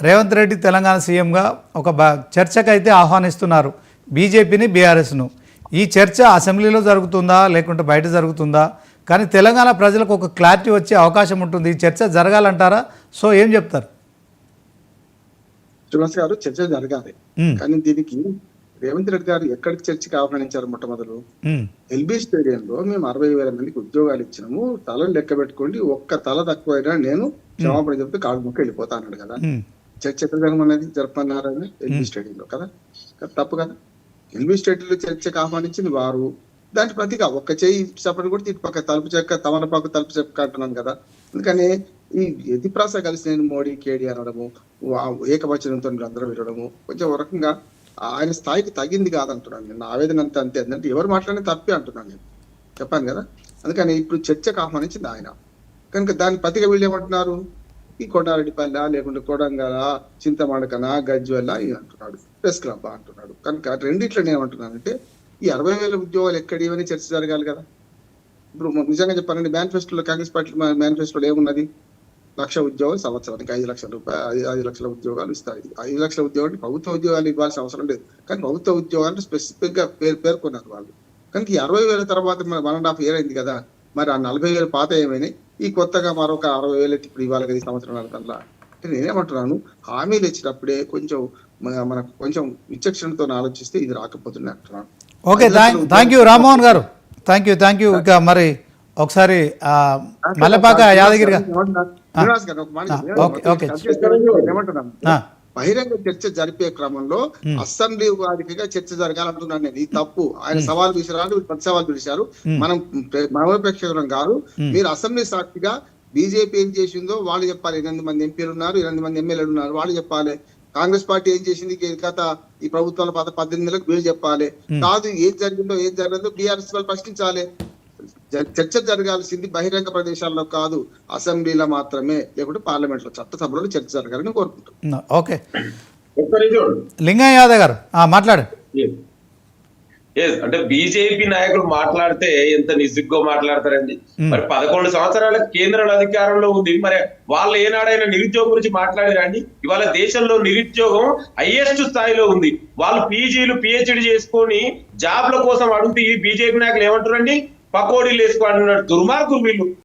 రేవంత్ రెడ్డి తెలంగాణ సీఎంగా ఒక చర్చకైతే ఆహ్వానిస్తున్నారు బీజేపీని, బీఆర్ఎస్ను. ఈ చర్చ అసెంబ్లీలో జరుగుతుందా లేకుంటే బయట జరుగుతుందా? కానీ తెలంగాణ ప్రజలకు ఒక క్లారిటీ వచ్చే అవకాశం ఉంటుంది. ఈ చర్చ జరగాలంటారా? సో ఏం చెప్తారు? శ్రీనివాస్ గారు, చర్చ జరగాలి. కానీ దీనికి రేవంత్ రెడ్డి గారు ఎక్కడికి చర్చకి ఆహ్వానించారు? మొట్టమొదలు ఎల్బీ స్టేడియంలో మేము 60,000 మందికి ఉద్యోగాలు ఇచ్చినాము, తలలు లెక్క పెట్టుకోండి, ఒక్క తల తక్కువైనా నేను క్షమాపణ చెప్తే కాళ్ళు మొక్క వెళ్ళిపోతా అన్నాడు కదా. చర్చ ఎక్కడ జరగమనేది జరపన్నారని ఎల్బీ స్టేడియంలో కదా. తప్పు కదా. ఎల్బీ స్టేడియంలో చర్చకు ఆహ్వానించింది వారు. దాని ప్రతిగా ఒక్క చేయి చెప్పని కూడా ఇటు పక్క తలుపు చెక్క, తమలపాకు తలుపు చెక్క అంటున్నాను కదా. అందుకని ఈ ఎదిప్రాస కలిసి నేను మోడీ కేడీ అనడము, ఏకవచనంతో అందరూ వినడము కొంచెం ఒక రకంగా ఆయన స్థాయికి తగింది కాదంటున్నాను నేను. ఆవేదన అంతా అంతే. అంటే ఎవరు మాట్లాడినా తప్పే అంటున్నాను నేను, చెప్పాను కదా. అందుకని ఇప్పుడు చర్చకు ఆహ్వానించింది ఆయన కనుక దాని ప్రతిగా వీళ్ళు ఏమంటున్నారు? ఈ కొండారెడ్డిపల్లి లేకుంటే కొడంగల, చింతమడకన, గజ్వెల్ల అంటున్నాడు, ప్రెస్ క్లబ్ అంటున్నాడు. కనుక రెండిట్లో నేను ఏమంటున్నానంటే ఈ 60,000 ఉద్యోగాలు ఎక్కడివని చర్చ జరగాలి కదా. ఇప్పుడు నిజంగా చెప్పాలంటే మేనిఫెస్టోలో, కాంగ్రెస్ పార్టీ మేనిఫెస్టోలో ఏమున్నది? 1,00,000 ఉద్యోగాలు సంవత్సరానికి, 5 లక్షల రూపాయలు, 5 లక్షల ఉద్యోగాలు ఇస్తారు. 5 లక్షల ఉద్యోగాలు ప్రభుత్వ ఉద్యోగాలు ఇవ్వాల్సిన అవసరం లేదు. కానీ ప్రభుత్వ ఉద్యోగాలు స్పెసిఫిక్ గా పేర్కొన్నారు వాళ్ళు. కనుక ఈ 60,000 తర్వాత 1.5 year అయింది కదా. మరి ఆ 40,000 పాత ఏమైనా ఈ కొత్తగా మరొక 60,000 ఇప్పుడు ఇవ్వాలి కదా ఈ సంవత్సరం కల్లా. అంటే నేనేమంటున్నాను, హామీలు ఇచ్చినప్పుడే కొంచెం మనకు కొంచెం విచక్షణతో ఆలోచిస్తే ఇది రాకపోతుంది అంటున్నాను. ఓకే, థ్యాంక్ యూ రామ్మోహన్ గారు. Thank you. ఇక మరి ఒకసారి మల్లెపాక యాదగిరి గారు బహిరంగ చర్చ జరిపే క్రమంలో అసెంబ్లీ వారిగా చర్చ జరగాలంటున్నాను నేను. ఇది తప్పు. ఆయన సవాల్ విసిరారు, ప్రతి సవాల్ విడిచారు. మనం మనోపేక్షకులం కాదు. మీరు అసెంబ్లీ సాక్షిగా బీజేపీ ఏం చేసిందో వాళ్ళు చెప్పాలి. 8 మంది ఎంపీలు ఉన్నారు, 8 మంది ఎమ్మెల్యేలు ఉన్నారు, వాళ్ళు చెప్పాలి. కాంగ్రెస్ పార్టీ ఏం చేసింది గత ఈ ప్రభుత్వాల 18 నెలలకు వీళ్ళు చెప్పాలి. కాదు ఏం జరిగిందో ఏం జరగదో బీఆర్ఎస్ వాళ్ళు ప్రశ్నించాలి. చర్చ జరగాల్సింది బహిరంగ ప్రదేశాల్లో కాదు, అసెంబ్లీలో మాత్రమే, లేకుంటే పార్లమెంట్ లో, చట్టసభలో చర్చ జరగాలని కోరుకుంటున్నాను. ఓకే, లింగయ్య యాదవ్ గారు మాట్లాడండి. అంటే బీజేపీ నాయకులు మాట్లాడితే ఎంత నిజంగా మాట్లాడతారండి. మరి 11 సంవత్సరాల కేంద్ర అధికారంలో ఉంది. మరి వాళ్ళు ఏనాడైనా నిరుద్యోగం గురించి మాట్లాడారండి? ఇవాళ దేశంలో నిరుద్యోగం హైయెస్ట్ స్థాయిలో ఉంది. వాళ్ళు పీజీలు, పిహెచ్డి చేసుకొని జాబ్ల కోసం అడుగుతూ ఈ బీజేపీ నాయకులు ఏమంటారండి? పకోడీలు వేసుకోవాలన్నాడు. దుర్మార్గులు వీళ్ళు.